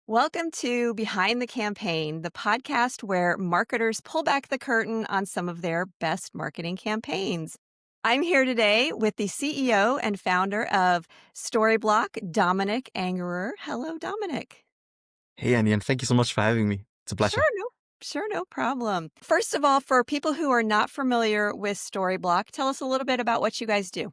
Welcome to Behind the Campaign, the podcast where marketers pull back the curtain on some of their best marketing campaigns. I'm here today with the CEO and founder of Storyblok, Dominik Angerer. Hello, Dominik. Hey, Andy, and thank you so much for having me. It's a Sure, pleasure. no problem. First of all, for people who are not familiar with Storyblok, tell us a little bit about what you guys do.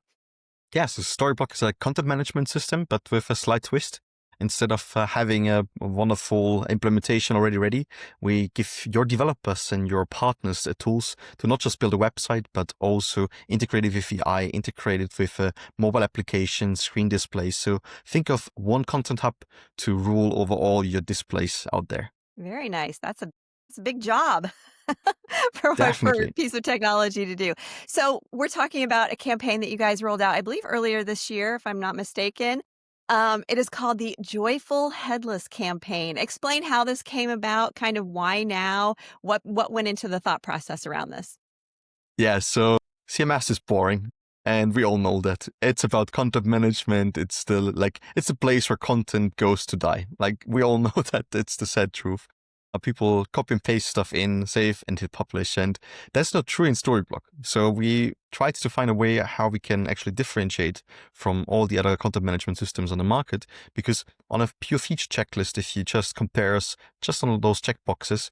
Yeah, so Storyblok is a content management system, but with a slight twist. Instead of having a wonderful implementation already ready, we give your developers and your partners the tools to not just build a website, but also integrate it with AI, integrate it with mobile applications, screen displays. So think of one content hub to rule over all your displays out there. Very nice. That's a big job for a Definitely. piece of technology to do. So we're talking about a campaign that you guys rolled out, I believe, earlier this year, if I'm not mistaken. It is called the Joyful Headless campaign. Explain how this came about, kind of why now, what went into the thought process around this. Yeah, so CMS is boring. And we all know that it's about content management. It's still it's a place where content goes to die. Like we all know that it's the sad truth. People copy and paste stuff in, save and hit publish. And that's not true in Storyblok. So we tried to find a way how we can actually differentiate from all the other content management systems on the market. Because on a pure feature checklist, if you just compare us just on those checkboxes,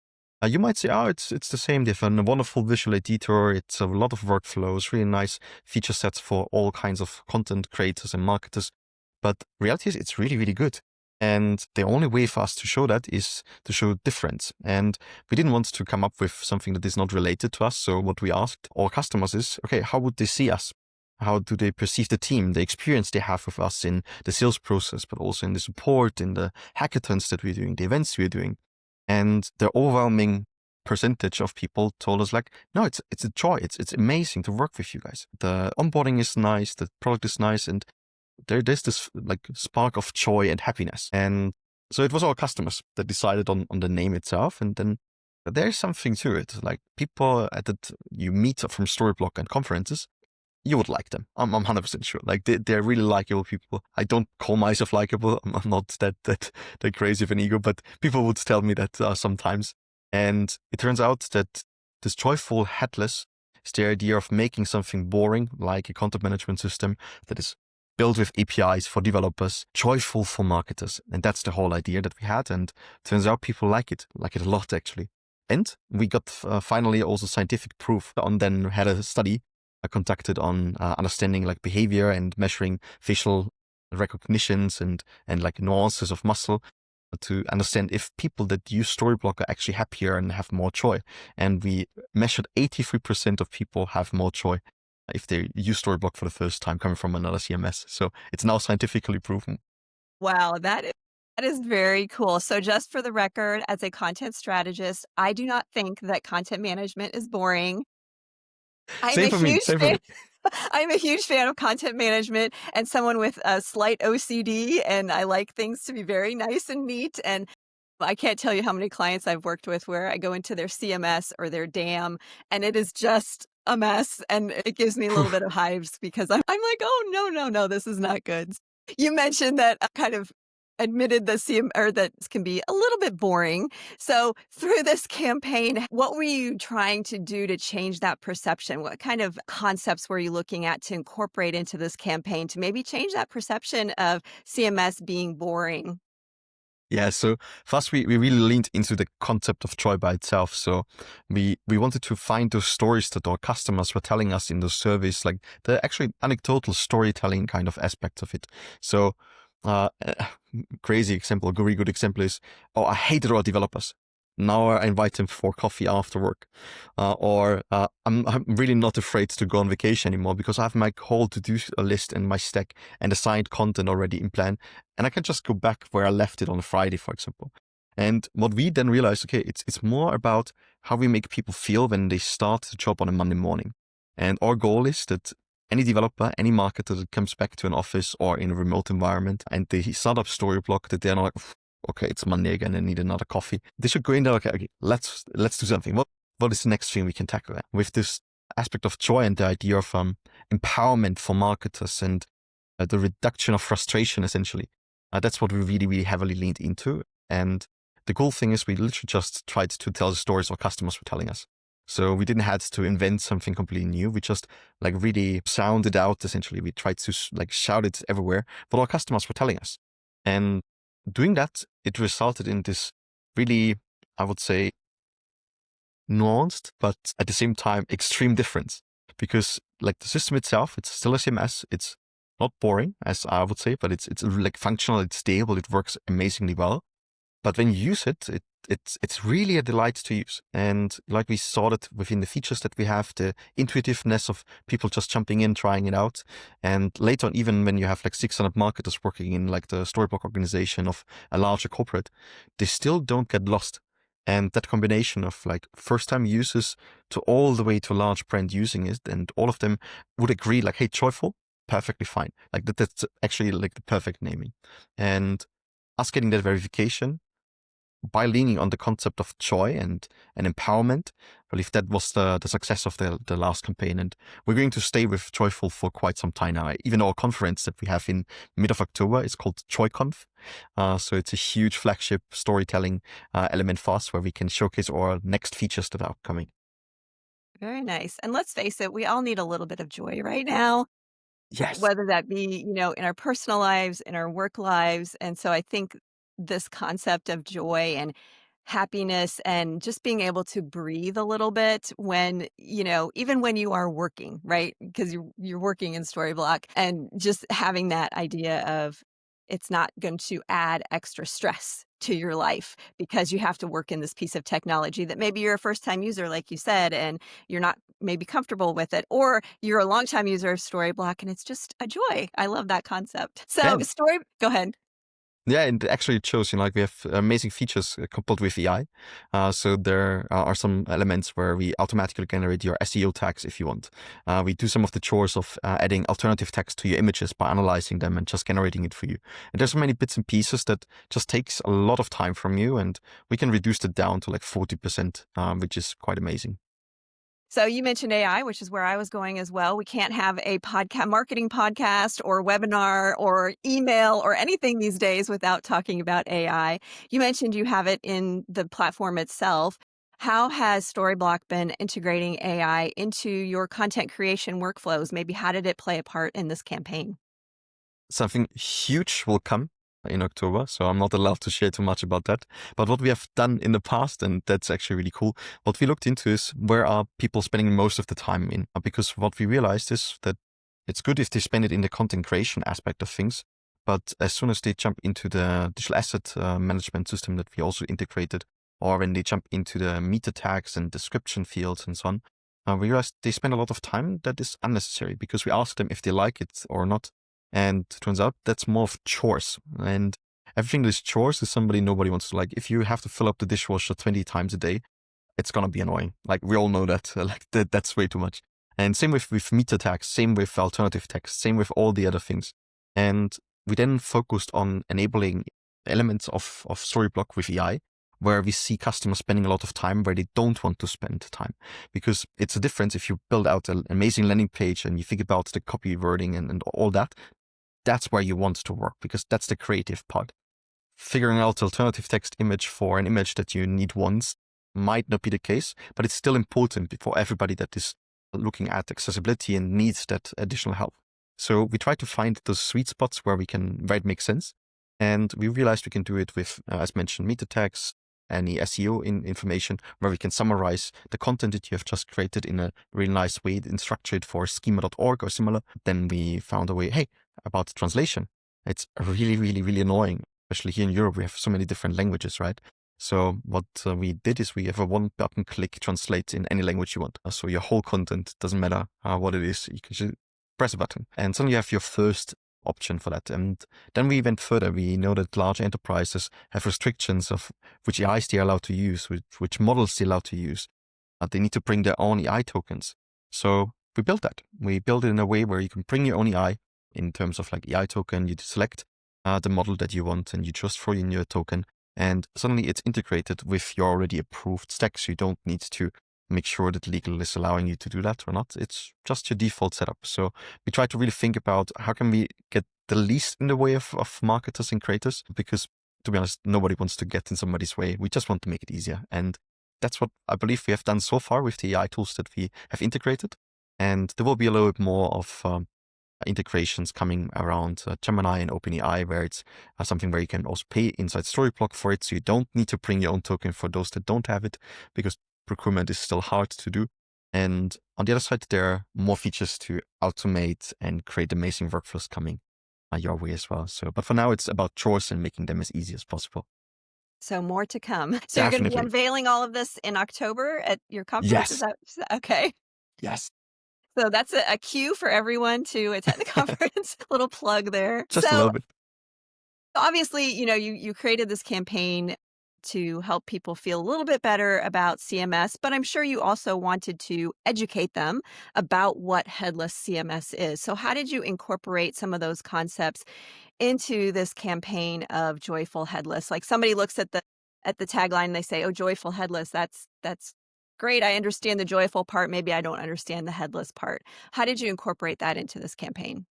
you might say, oh, it's the same. They have a wonderful visual editor. It's a lot of workflows, really nice feature sets for all kinds of content creators and marketers. But reality is it's really, really good. And the only way for us to show that is to show difference. And we didn't want to come up with something that is not related to us. So what we asked our customers is, okay, how would they see us? How do they perceive the team, the experience they have with us in the sales process, but also in the support, in the hackathons that we're doing, the events we're doing? And the overwhelming percentage of people told us no, it's a joy. It's amazing to work with you guys. The onboarding is nice. The product is nice. And there's this spark of joy and happiness. And so it was our customers that decided on the name itself. And then there's something to it. Like people that you meet from Storyblok and conferences, you would like them. I'm 100% sure. Like they're really likable people. I don't call myself likable. I'm not that crazy of an ego, but people would tell me that sometimes. And it turns out that this Joyful Headless is the idea of making something boring, like a content management system that is built with APIs for developers, joyful for marketers. And that's the whole idea that we had. And turns out people like it a lot, actually. And we got finally also scientific proof on then had a study conducted on understanding behavior and measuring facial recognitions and nuances of muscle to understand if people that use Storyblok are actually happier and have more joy. And we measured 83% of people have more joy if they use Storyblok for the first time coming from another CMS. So it's now scientifically proven. Wow, that is very cool. So just for the record, as a content strategist, I do not think that content management is boring. I'm Same a for me. huge Same for fan me. I'm a huge fan of content management and someone with a slight OCD, and I like things to be very nice and neat, and I can't tell you how many clients I've worked with where I go into their CMS or their DAM, and it is just a mess, and it gives me a little bit of hives because I'm like, "Oh, no, no, no, this is not good." You mentioned that kind of admitted the CM or that can be a little bit boring. So through this campaign, what were you trying to do to change that perception? What kind of concepts were you looking at to incorporate into this campaign to maybe change that perception of CMS being boring? Yeah, so first we really leaned into the concept of joy by itself. So we wanted to find those stories that our customers were telling us in those surveys, like the actually anecdotal storytelling kind of aspects of it. So uh, crazy example, a very good example is, oh, I hated our developers. Now I invite them for coffee after work. I'm really not afraid to go on vacation anymore because I have my whole to-do list and my stack and assigned content already in plan. And I can just go back where I left it on a Friday, for example. And what we then realized, okay, it's more about how we make people feel when they start the job on a Monday morning. And our goal is that any developer, any marketer that comes back to an office or in a remote environment and they start up Storyblok, that they're not like, okay, it's Monday again, I need another coffee. They should go in there, okay, let's do something. What is the next thing we can tackle? With this aspect of joy and the idea of empowerment for marketers and the reduction of frustration, essentially. That's what we really, really heavily leaned into. And the cool thing is we literally just tried to tell the stories our customers were telling us. So we didn't have to invent something completely new. We just like really sounded out essentially. We tried to like shout it everywhere what our customers were telling us. And doing that, it resulted in this really, I would say, nuanced, but at the same time, extreme difference. Because like the system itself, it's still a CMS. It's not boring, as I would say, but it's like functional, it's stable, it works amazingly well. But when you use it, it's really a delight to use. And like we saw that within the features that we have, the intuitiveness of people just jumping in, trying it out. And later on, even when you have like 600 marketers working in like the Storyblok organization of a larger corporate, they still don't get lost. And that combination of like first time users to all the way to a large brand using it, and all of them would agree like, hey, Joyful, perfectly fine. Like that's actually like the perfect naming. And us getting that verification by leaning on the concept of joy and empowerment, I believe that was the success of the last campaign. And we're going to stay with Joyful for quite some time now. Even our conference that we have in mid of October is called JoyConf. So it's a huge flagship storytelling element for us where we can showcase our next features that are upcoming. Very nice. And let's face it, we all need a little bit of joy right now, Yes. whether that be, in our personal lives, in our work lives. And so I think this concept of joy and happiness and just being able to breathe a little bit when, even when you are working, right? Because you're working in Storyblok, and just having that idea of it's not going to add extra stress to your life because you have to work in this piece of technology that maybe you're a first time user, like you said, and you're not maybe comfortable with it, or you're a longtime user of Storyblok and it's just a joy. I love that concept. So And go ahead. yeah, and actually it shows, like we have amazing features coupled with AI. So there are some elements where we automatically generate your SEO tags if you want. We do some of the chores of adding alternative text to your images by analyzing them and just generating it for you. And there's so many bits and pieces that just takes a lot of time from you, and we can reduce that down to like 40%, which is quite amazing. So you mentioned AI, which is where I was going as well. We can't have a marketing podcast or webinar or email or anything these days without talking about AI. You mentioned you have it in the platform itself. How has Storyblok been integrating AI into your content creation workflows? Maybe how did it play a part in this campaign? Something huge will come in October, so I'm not allowed to share too much about that. But what we have done in the past, and that's actually really cool, what we looked into is where are people spending most of the time in? Because what we realized is that it's good if they spend it in the content creation aspect of things, but as soon as they jump into the digital asset management system that we also integrated, or when they jump into the meta tags and description fields and so on, we realized they spend a lot of time that is unnecessary because we asked them if they like it or not. And turns out that's more of chores. And everything that is chores is somebody nobody wants to like. If you have to fill up the dishwasher 20 times a day, it's going to be annoying. Like we all know that, that's way too much. And same with meta tags, same with alternative text, same with all the other things. And we then focused on enabling elements of Storyblok with AI, where we see customers spending a lot of time where they don't want to spend time. Because it's a difference if you build out an amazing landing page and you think about the copy wording and all that. That's where you want to work because that's the creative part. Figuring out alternative text image for an image that you need once might not be the case, but it's still important for everybody that is looking at accessibility and needs that additional help. So we try to find those sweet spots where it makes sense. And we realized we can do it with, as mentioned, meta tags, any SEO information where we can summarize the content that you have just created in a really nice way and structure it for schema.org or similar. Then we found a way, hey, about translation. It's really, really, really annoying, especially here in Europe. We have so many different languages, right? So what we did is we have a one button click translate in any language you want. So your whole content, doesn't matter what it is, you can just press a button and suddenly you have your first option for that. And then we went further. We know that large enterprises have restrictions of which AIs they're allowed to use, which models they're allowed to use. They need to bring their own AI tokens. So we built that. We built it in a way where you can bring your own AI in terms of like AI token. You select the model that you want and you just throw in your token. And suddenly it's integrated with your already approved stack. So you don't need to make sure that legal is allowing you to do that or not. It's just your default setup. So we try to really think about how can we get the least in the way of marketers and creators, because to be honest, nobody wants to get in somebody's way. We just want to make it easier. And that's what I believe we have done so far with the AI tools that we have integrated. And there will be a little bit more of integrations coming around Gemini and OpenAI, where it's something where you can also pay inside Storyblok for it. So you don't need to bring your own token for those that don't have it, because procurement is still hard to do. And on the other side, there are more features to automate and create amazing workflows coming your way as well. So, but for now, it's about chores and making them as easy as possible. So more to come. So you're going to be Definitely. unveiling all of this in October at your conference? Is Yes. that okay? Yes. So that's a cue for everyone to attend the conference. Little plug there. Just a So little bit. obviously, you created this campaign to help people feel a little bit better about CMS, but I'm sure you also wanted to educate them about what headless CMS is. So how did you incorporate some of those concepts into this campaign of Joyful Headless? Like somebody looks at the tagline and they say, "Oh, Joyful Headless, that's great. I understand the joyful part. Maybe I don't understand the headless part." How did you incorporate that into this campaign?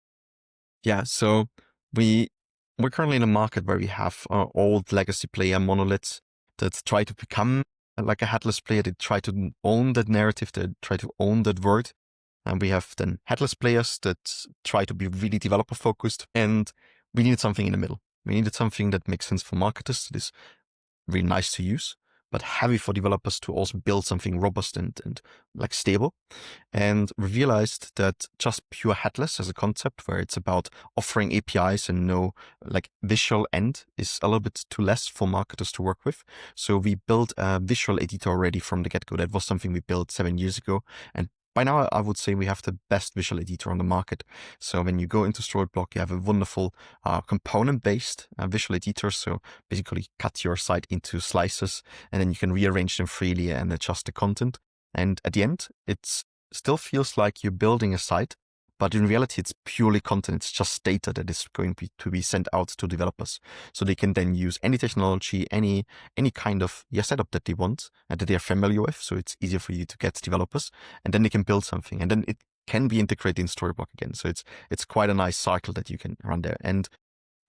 Yeah, so we're currently in a market where we have old legacy player monoliths that try to become like a headless player. They try to own that narrative. They try to own that word. And we have then headless players that try to be really developer focused. And we needed something in the middle. We needed something that makes sense for marketers, that is really nice to use, but heavy for developers to also build something robust and like stable. And we realized that just pure headless as a concept, where it's about offering APIs and no like visual end, is a little bit too less for marketers to work with. So we built a visual editor already from the get-go. That was something we built 7 years ago. And by now, I would say we have the best visual editor on the market. So when you go into Storyblok, you have a wonderful component-based visual editor. So basically cut your site into slices, and then you can rearrange them freely and adjust the content. And at the end, it still feels like you're building a site, but in reality, it's purely content. It's just data that is going to be sent out to developers. So they can then use any technology, any kind of setup that they want and that they're familiar with. So it's easier for you to get developers, and then they can build something, and then it can be integrated in Storyblok again. So it's quite a nice cycle that you can run there. And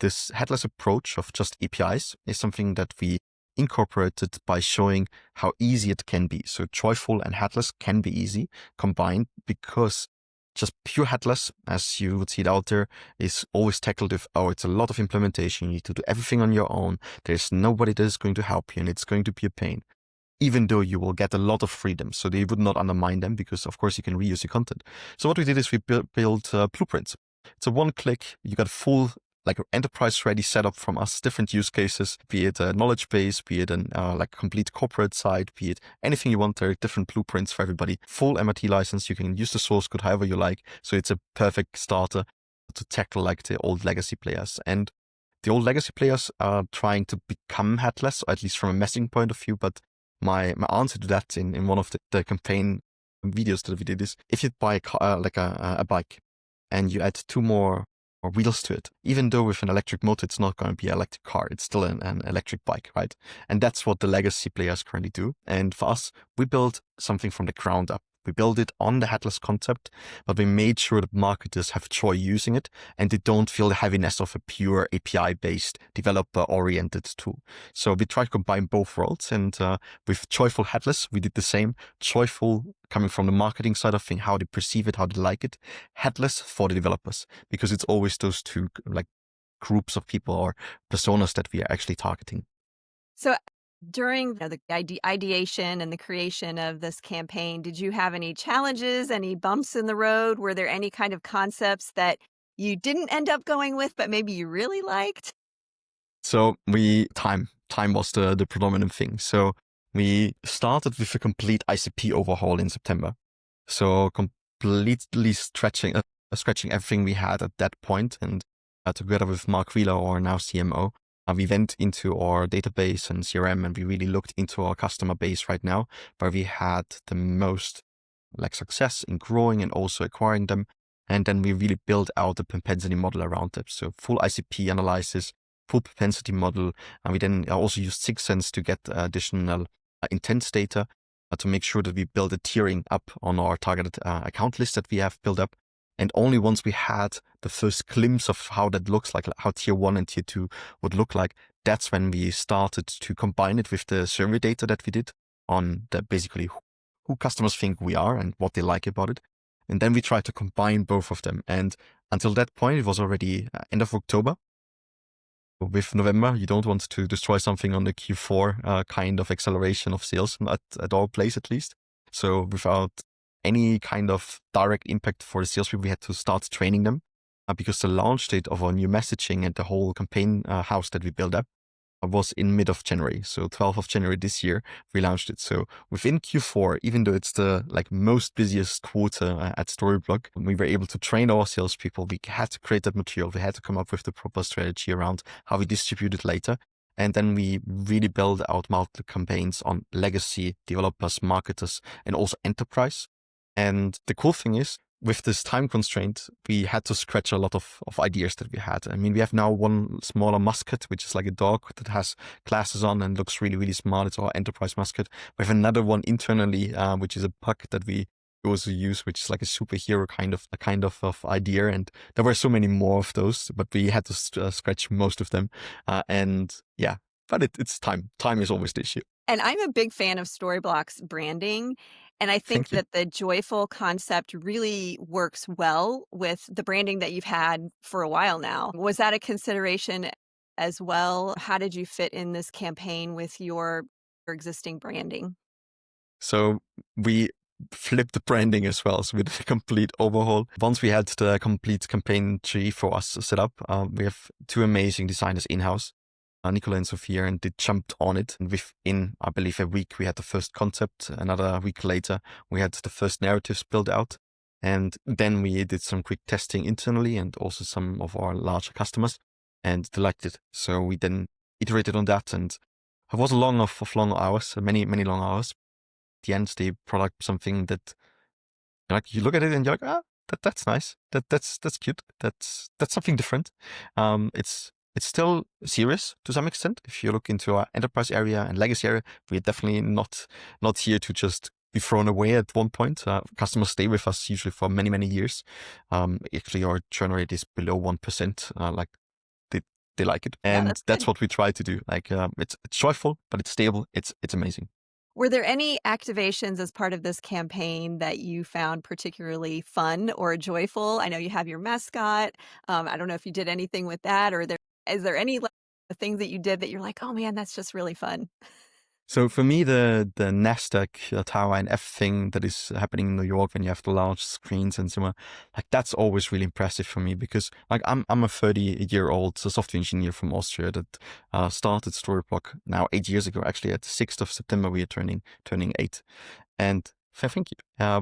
this headless approach of just APIs is something that we incorporated by showing how easy it can be. So joyful and headless can be easy combined, because just pure headless, as you would see it out there, is always tackled with, oh, it's a lot of implementation. You need to do everything on your own. There's nobody that is going to help you, and it's going to be a pain, even though you will get a lot of freedom. So they would not undermine them, because of course you can reuse your content. So what we did is we built blueprints. It's a one-click, you got full like enterprise-ready setup from us, different use cases, be it a knowledge base, be it an like complete corporate site, be it anything you want. There are different blueprints for everybody. Full MIT license. You can use the source code however you like. So it's a perfect starter to tackle like the old legacy players. And the old legacy players are trying to become headless, or at least from a messaging point of view. But my answer to that in one of the campaign videos that we did is, if you buy a car, like a bike, and you add 2 more or wheels to it, even though with an electric motor, it's not going to be an electric car. It's still an electric bike, right? And that's what the legacy players currently do. And for us, we built something from the ground up. We built it on the headless concept, but we made sure that marketers have joy using it, and they don't feel the heaviness of a pure API-based, developer-oriented tool. So we try to combine both worlds, and with Joyful Headless, we did the same. Joyful coming from the marketing side of things, how they perceive it, how they like it. Headless for the developers, because it's always those two like groups of people or personas that we are actually targeting. So during the ideation and the creation of this campaign, did you have any challenges, any bumps in the road? Were there any kind of concepts that you didn't end up going with, but maybe you really liked? So time was the predominant thing. So we started with a complete ICP overhaul in September. So completely scratching everything we had at that point, and together with Mark Wheeler, our now CMO, we went into our database and CRM, and we really looked into our customer base right now, where we had the most like success in growing and also acquiring them. And then we really built out the propensity model around it. So full ICP analysis, full propensity model. And we then also used 6sense to get additional intents data to make sure that we build a tiering up on our targeted account list that we have built up. And only once we had the first glimpse of how that looks like, how tier 1 and tier 2 would look like, that's when we started to combine it with the survey data that we did on the basically who customers think we are and what they like about it. And then we tried to combine both of them. And until that point, it was already end of October. With November, you don't want to destroy something on the Q4 kind of acceleration of sales at our place, at least. So without any kind of direct impact for the salespeople, we had to start training them because the launch date of our new messaging and the whole campaign house that we built up was in mid of January. So 12th of January this year, we launched it. So within Q4, even though it's the most busiest quarter at Storyblok, we were able to train our salespeople. We had to create that material. We had to come up with the proper strategy around how we distribute it later. And then we really build out multiple campaigns on legacy, developers, marketers, and also enterprise. And the cool thing is, with this time constraint, we had to scratch a lot of ideas that we had. I mean, we have now one smaller mascot, which is like a dog that has glasses on and looks really, really smart. It's our enterprise mascot. We have another one internally, which is a puck that we also use, which is like a superhero kind of idea. And there were so many more of those, but we had to scratch most of them. And yeah, but it's time. Time is always the issue. And I'm a big fan of Storyblok's branding. And I think Thank you. that the joyful concept really works well with the branding that you've had for a while now. Was that a consideration as well? How did you fit in this campaign with your existing branding? So we flipped the branding as well. So we did a complete overhaul. Once we had the complete campaign tree for us set up, we have two amazing designers in-house, Nicola and Sophia, and they jumped on it. And within, I believe, a week, we had the first concept. Another week later, we had the first narratives built out. And then we did some quick testing internally and also some of our larger customers, and they liked it. So we then iterated on that, and it was a long hours, many long hours. At the end, they brought up something that, like, you look at it and you're like, that's nice. That's cute. That's something different. It's still serious to some extent. If you look into our enterprise area and legacy area, we're definitely not here to just be thrown away at one point. Customers stay with us usually for many years. Actually, our churn rate is below 1%. Like they like it, Yeah, and that's that's good. what we try to do. Like it's joyful, but it's stable. It's amazing. Were there any activations as part of this campaign that you found particularly fun or joyful? I know you have your mascot. I don't know if you did anything with that, or is there any things that you did that you're like, oh man, that's just really fun? So for me, the Nasdaq tower and everything that is happening in New York when you have the large screens and so on, like that's always really impressive for me because like I'm a 30-year-old software engineer from Austria that started Storyblok now 8 years ago. Actually, at the 6th of September we are turning 8, and thank you.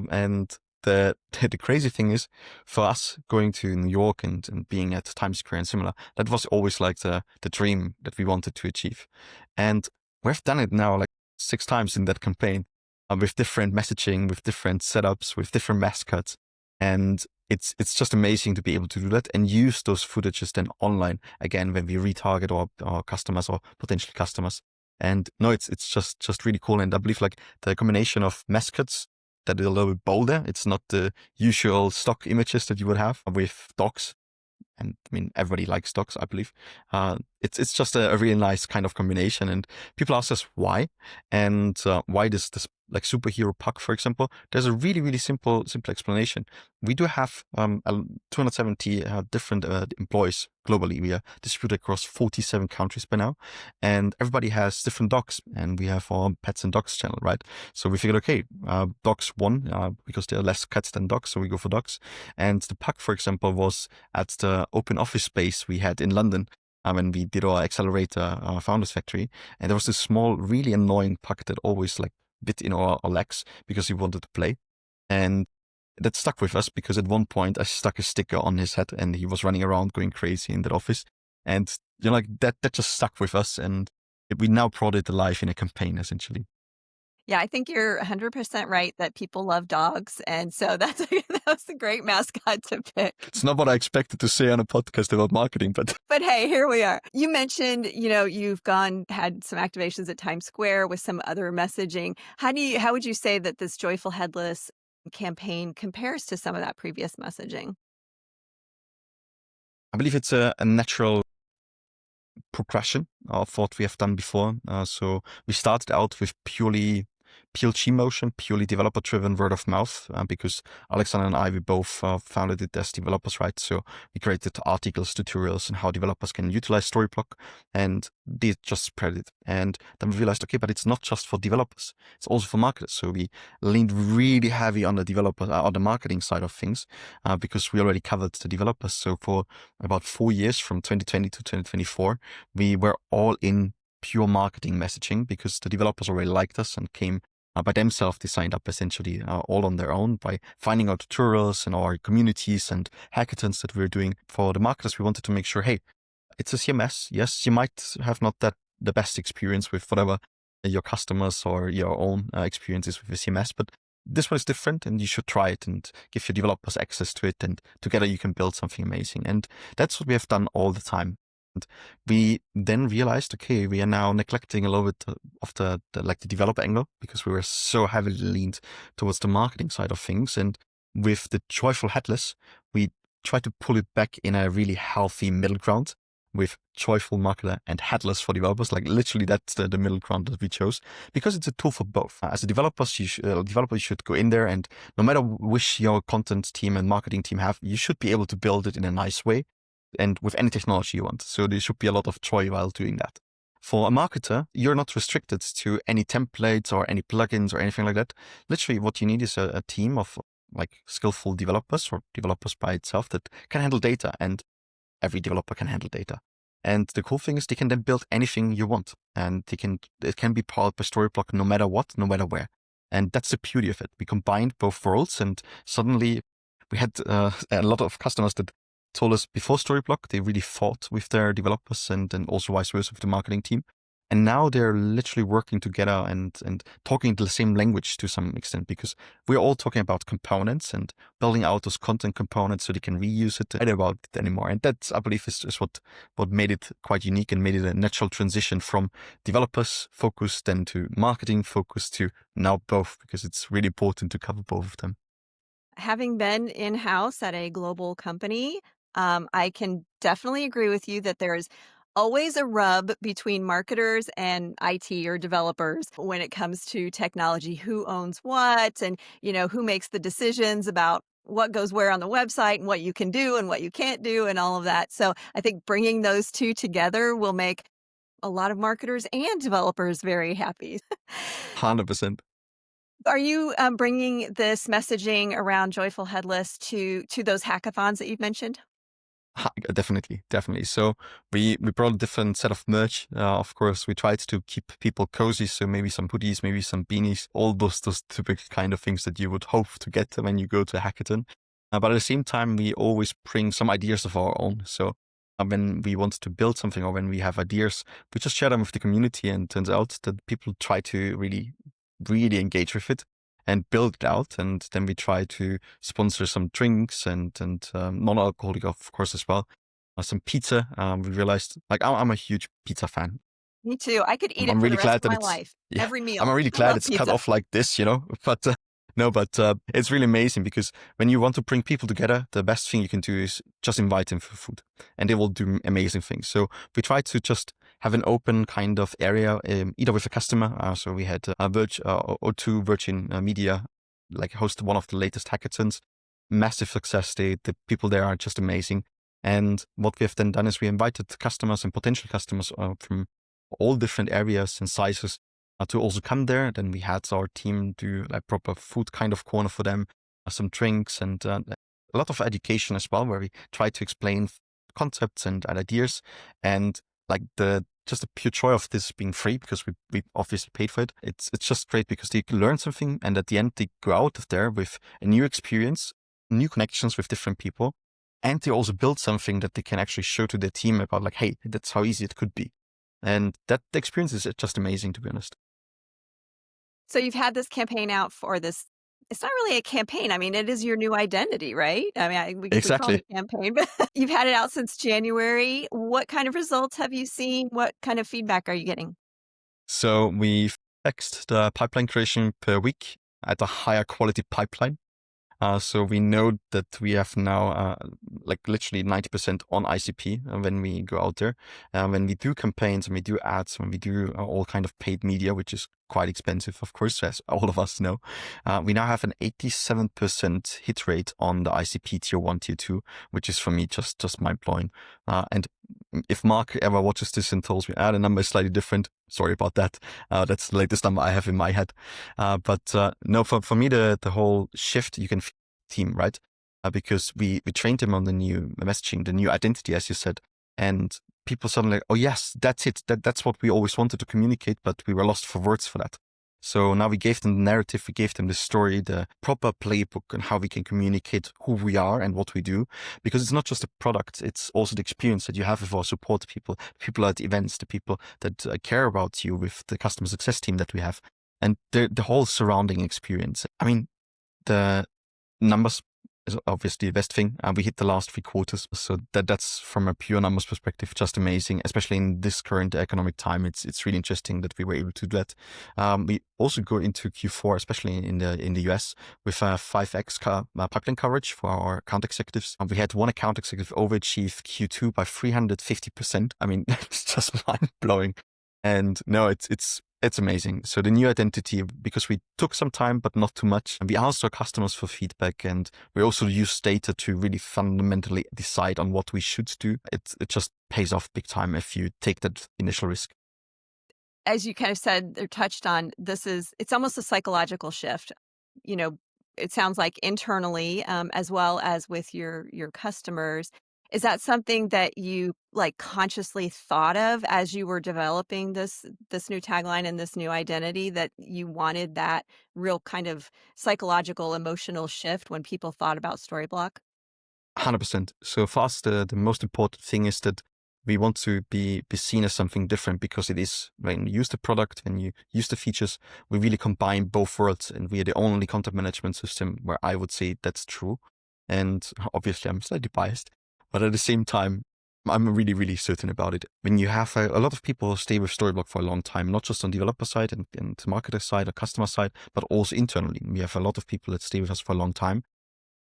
And the crazy thing is, for us going to New York and being at Times Square and similar, that was always like the dream that we wanted to achieve, and we've done it now like 6 times in that campaign with different messaging, with different setups, with different mascots. And it's just amazing to be able to do that and use those footages then online again when we retarget our customers or potential customers. And no, it's just really cool. And I believe like the combination of mascots that are a little bit bolder. It's not the usual stock images that you would have with dogs, and I mean everybody likes dogs, I believe. It's just a really nice kind of combination, and people ask us why, and why this like superhero puck, for example. There's a really simple explanation. We do have 270 different employees globally. We are distributed across 47 countries by now, and everybody has different dogs, and we have our pets and dogs channel, right? So we figured, okay, dogs won because there are less cats than dogs, so we go for dogs. And the puck, for example, was at the open office space we had in London when we did our accelerator founders factory, and there was this small, really annoying puck that always like bit in our legs because he wanted to play, and that stuck with us because at one point I stuck a sticker on his head and he was running around going crazy in that office, and you know, like that just stuck with us, and we now brought it to life in a campaign essentially. Yeah, I think you're 100% right that people love dogs, and so that was a great mascot to pick. It's not what I expected to say on a podcast about marketing, but But hey, here we are. You mentioned, you've had some activations at Times Square with some other messaging. How would you say that this Joyful Headless campaign compares to some of that previous messaging? I believe it's a natural progression of what we have done before. So we started out with purely PLG motion, purely developer-driven word of mouth, because Alexander and I, we both founded it as developers, right? So we created articles, tutorials, and how developers can utilize Storyblok, and they just spread it. And then we realized, okay, but it's not just for developers; it's also for marketers. So we leaned really heavy on the developer, on the marketing side of things, because we already covered the developers. So for about 4 years, from 2020 to 2024, we were all in pure marketing messaging because the developers already liked us and came by themselves. They signed up essentially all on their own by finding our tutorials and our communities and hackathons that we were doing. For the marketers, we wanted to make sure, hey, it's a CMS. Yes, you might have not the best experience with whatever your customers or your own experiences with the CMS, but this one is different and you should try it and give your developers access to it, and together you can build something amazing. And that's what we have done all the time. And we then realized, okay, we are now neglecting a little bit of the developer angle because we were so heavily leaned towards the marketing side of things. And with the Joyful Headless, we try to pull it back in a really healthy middle ground with Joyful Marketer and Headless for developers. Like literally that's the middle ground that we chose because it's a tool for both. As a developer, you should go in there, and no matter which your content team and marketing team have, you should be able to build it in a nice way and with any technology you want. So there should be a lot of joy while doing that. For a marketer, you're not restricted to any templates or any plugins or anything like that. Literally what you need is a team of like skillful developers or developers by itself that can handle data, and every developer can handle data. And the cool thing is they can then build anything you want, and it can be powered by Storyblok no matter what, no matter where. And that's the beauty of it. We combined both worlds, and suddenly we had a lot of customers that told us before Storyblok, they really fought with their developers and also vice versa with the marketing team. And now they're literally working together and talking the same language to some extent, because we're all talking about components and building out those content components so they can reuse it and about it anymore. And that, I believe, is what made it quite unique and made it a natural transition from developers focused then to marketing focused to now both, because it's really important to cover both of them. Having been in-house at a global company, I can definitely agree with you that there's always a rub between marketers and IT or developers when it comes to technology. Who owns what, and who makes the decisions about what goes where on the website and what you can do and what you can't do and all of that. So I think bringing those two together will make a lot of marketers and developers very happy. 100%. Are you bringing this messaging around Joyful Headless to those hackathons that you've mentioned? Definitely. So we brought a different set of merch. Of course, we tried to keep people cozy. So maybe some hoodies, maybe some beanies, all those typical kind of things that you would hope to get when you go to a hackathon. But at the same time, we always bring some ideas of our own. So when we want to build something or when we have ideas, we just share them with the community, and it turns out that people try to really, really engage with it and build it out. And then we try to sponsor some drinks and non-alcoholic, of course, as well. Some pizza. We realized, like, I'm a huge pizza fan. Me too. I could eat it I'm for really the rest glad of that my it's, life, yeah, every I'm meal. really I glad love it's cut pizza. off like this, but no, but it's really amazing because when you want to bring people together, the best thing you can do is just invite them for food, and they will do amazing things. So we try to just have an open kind of area, either with a customer. So we had O2 Virgin Media, like, host one of the latest hackathons. Massive success. The people there are just amazing. And what we have then done is we invited customers and potential customers from all different areas and sizes to also come there. Then we had our team do like proper food kind of corner for them, some drinks, and a lot of education as well, where we try to explain concepts and ideas, and like just the pure joy of this being free, because we obviously paid for it. It's just great because they can learn something, and at the end they go out of there with a new experience, new connections with different people, and they also build something that they can actually show to their team about, like, hey, that's how easy it could be. And that the experience is just amazing, to be honest. So you've had this campaign out for this. It's not really a campaign. I mean, it is your new identity, right? I mean, we call it Exactly. a campaign, but you've had it out since January. What kind of results have you seen? What kind of feedback are you getting? So we've fixed the pipeline creation per week at a higher quality pipeline. So we know that we have now like literally 90% on ICP when we go out there. When we do campaigns and we do ads, when we do all kind of paid media, which is quite expensive, of course, as all of us know, we now have an 87% hit rate on the ICP tier 1, tier 2, which is for me just mind-blowing. And if Mark ever watches this and tells me, the number is slightly different, sorry about that. That's the latest number I have in my head. But no, for me, the whole shift, you can feel the team, right? Because we trained them on the new messaging, the new identity, as you said. And people suddenly, oh yes, that's it. That's what we always wanted to communicate, but we were lost for words for that. So now we gave them the narrative, we gave them the story, the proper playbook and how we can communicate who we are and what we do. Because it's not just a product, it's also the experience that you have with our support people at events, the people that care about you with the customer success team that we have. And the whole surrounding experience. I mean, the numbers is obviously the best thing. We hit the last 3 quarters. So that's from a pure numbers perspective, just amazing, especially in this current economic time. It's really interesting that we were able to do that. We also go into Q4, especially in the US, with a 5x pipeline coverage for our account executives. We had one account executive overachieve Q2 by 350%. I mean, it's just mind blowing. And no, it's amazing. So the new identity, because we took some time, but not too much. And we asked our customers for feedback, and we also use data to really fundamentally decide on what we should do. It just pays off big time if you take that initial risk. As you kind of said or touched on, it's almost a psychological shift. You know, it sounds like internally, as well as with your customers. Is that something that you like consciously thought of as you were developing this new tagline and this new identity, that you wanted that real kind of psychological, emotional shift when people thought about Storyblok? 100%. So for us, the most important thing is that we want to be seen as something different, because it is, when you use the product, when you use the features, we really combine both worlds, and we are the only content management system where I would say that's true. And obviously I'm slightly biased, but at the same time, I'm really, really certain about it. When you have a lot of people stay with Storyblok for a long time, not just on developer side and marketer side or customer side, but also internally. We have a lot of people that stay with us for a long time.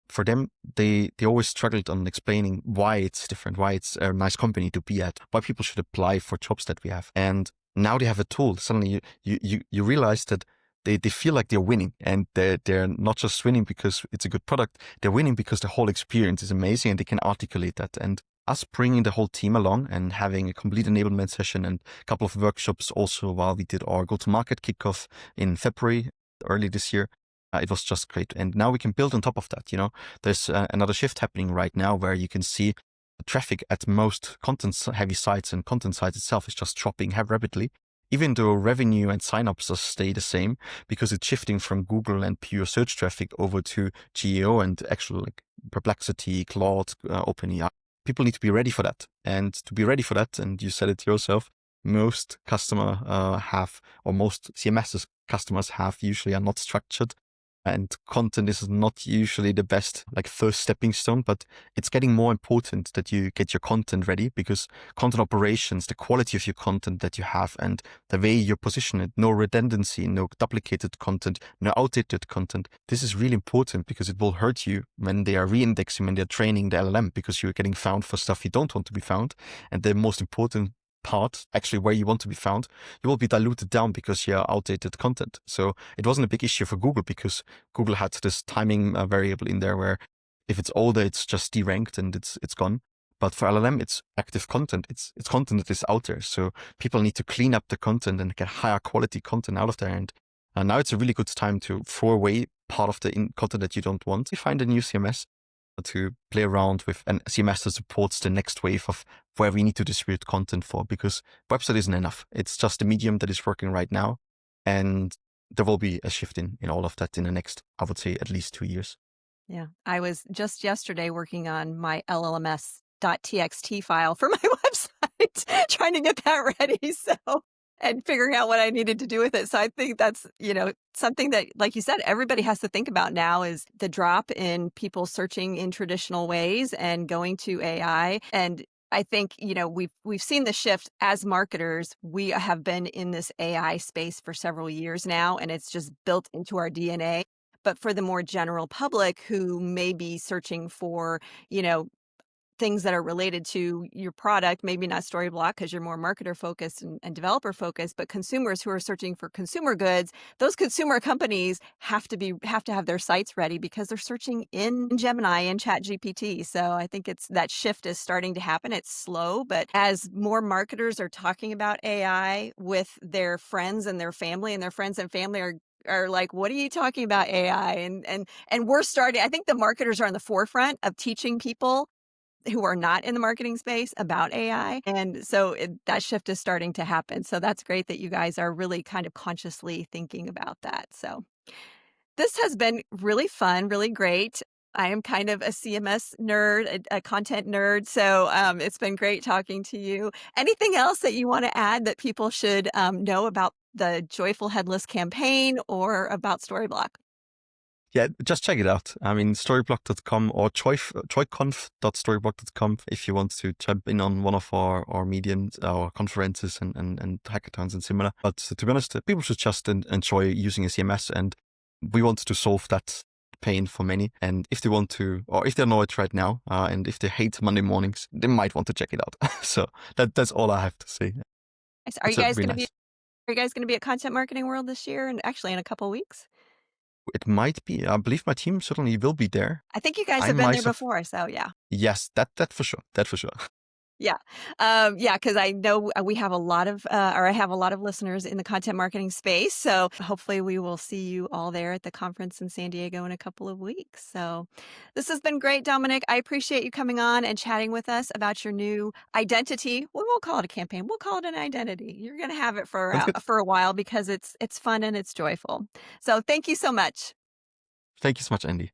For them, they always struggled on explaining why it's different, why it's a nice company to be at, why people should apply for jobs that we have. And now they have a tool. Suddenly you realize that they feel like they're winning, and they're not just winning because it's a good product. They're winning because the whole experience is amazing and they can articulate that. And us bringing the whole team along and having a complete enablement session and a couple of workshops also while we did our go-to-market kickoff in February, early this year, it was just great. And now we can build on top of that. There's another shift happening right now where you can see traffic at most content heavy sites and content sites itself is just dropping rapidly, even though revenue and signups stay the same, because it's shifting from Google and pure search traffic over to GEO and actual like Perplexity, Claude, OpenAI. People need to be ready for that. And to be ready for that, and you said it yourself, most customer have, or most CMS customers have, usually are not structured. And content is not usually the best like first stepping stone, but it's getting more important that you get your content ready, because content operations, the quality of your content that you have and the way you position it, no redundancy, no duplicated content, no outdated content. This is really important because it will hurt you when they are re-indexing, when they're training the LLM, because you're getting found for stuff you don't want to be found. And the most important part, actually where you want to be found, you will be diluted down because you are outdated content. So it wasn't a big issue for Google, because Google had this timing variable in there where if it's older, it's just deranked and it's gone. But for LLM, it's active content. It's content that is out there. So people need to clean up the content and get higher quality content out of there. And now it's a really good time to throw away part of the content that you don't want. You find a new CMS to play around with, and CMS that supports the next wave of where we need to distribute content for, because website isn't enough. It's just a medium that is working right now. And there will be a shift in all of that in the next, I would say, at least 2 years. Yeah. I was just yesterday working on my LLMS.txt file for my website, trying to get that ready. And figuring out what I needed to do with it. So I think that's, something that, like you said, everybody has to think about now, is the drop in people searching in traditional ways and going to AI. And I think, we've seen the shift as marketers. We have been in this AI space for several years now, and it's just built into our DNA. but for the more general public who may be searching for, you know, things that are related to your product, maybe not Storyblock because you're more marketer focused and developer focused, but consumers who are searching for consumer goods, those consumer companies have to have their sites ready because they're searching in Gemini and ChatGPT. So I think it's that shift is starting to happen. It's slow, but as more marketers are talking about AI with their friends and their family, and their friends and family are like, what are you talking about AI? And we're starting, I think the marketers are on the forefront of teaching people who are not in the marketing space about AI. And so that shift is starting to happen. So that's great that you guys are really kind of consciously thinking about that. So this has been really fun, really great. I am kind of a CMS nerd, a content nerd. So it's been great talking to you. Anything else that you want to add that people should know about the Joyful Headless campaign or about Storyblock? Yeah, just check it out. I mean, storyblok.com or joyconf.storyblok.com if you want to jump in on one of our meetings, our conferences and hackathons and similar. But to be honest, people should just enjoy using a CMS, and we want to solve that pain for many. And if they want to, or if they know it right now, and if they hate Monday mornings, they might want to check it out. So that's all I have to say. Are you It's guys really going to be nice. are you guys going to be at Content Marketing World this year and actually in a couple weeks? It might be. I believe my team certainly will be there. I think you guys I have been there myself, before, so yeah. yes, that for sure. That for sure. Yeah. Yeah, because I know we have a lot of, or I have a lot of listeners in the content marketing space. So hopefully we will see you all there at the conference in San Diego in a couple of weeks. So this has been great, Dominik. I appreciate you coming on and chatting with us about your new identity. We won't call it a campaign. We'll call it an identity. You're going to have it Sounds good. for a while because it's fun and it's joyful. So thank you so much. Thank you so much, Andy.